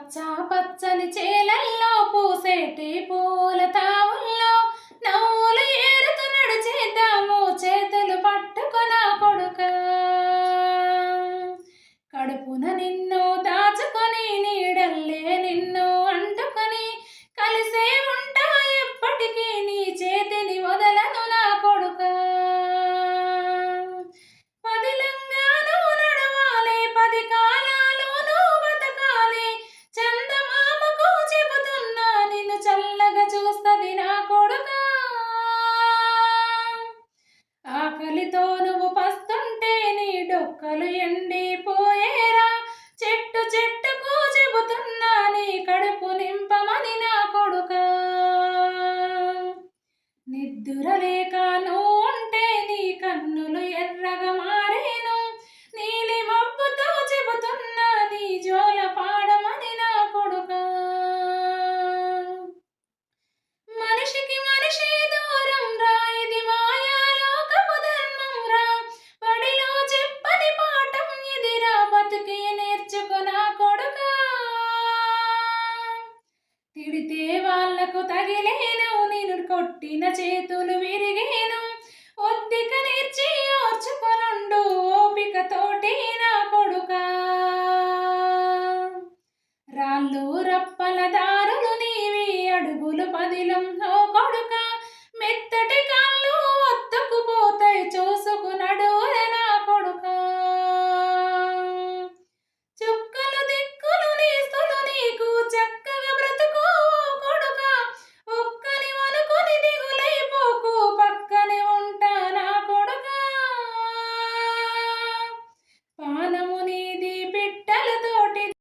పచ్చా పచ్చని చేలల్లో పూసేటి పూల తావుల్లో నవ్వులు ఏరుతూ నడిచేద్దాము చేతులు పట్టుకొన కొడుకా. కడుపున నిన్ను దాచుకొని నీడల్లే నిన్ను అంటుకొని కలిసే ఉంటా ఎప్పటికీ నీ చేతిని వదలను నా కొడుకా. పదిలంగాను నడవాలి పది కాలాలు నువ్వు బతకాలి చందమామకు చెబుతున్నా నిన్ను చల్లగా చూస్తది నా కొడుకా. ఆకలితో నువ్వు పస్తుంటే నీ డొక్కలు ఎండిపోయేరా చెట్టు చెట్టుకు చెబుతున్నా నీ కడుపు నింపమని నా కొడుకా. నిద్దురలేక నువ్వు ఉంటే నీ కన్నులు ఎర్రగా మారేను నీలి మబ్బుతో చెబుతున్నా నీ జోల పాడమని నా కొడుకా. మనిషికి మనిషి దూరం రా ఇది మాయాలోకపు ధర్మం రా పడిలో చెప్పని పాఠం ఇదిరా బతుకి నేర్చుకున్నా కొడుకా. తిడితే వాళ్లకు తగిలేను నిన్ను కొట్టిన చేతి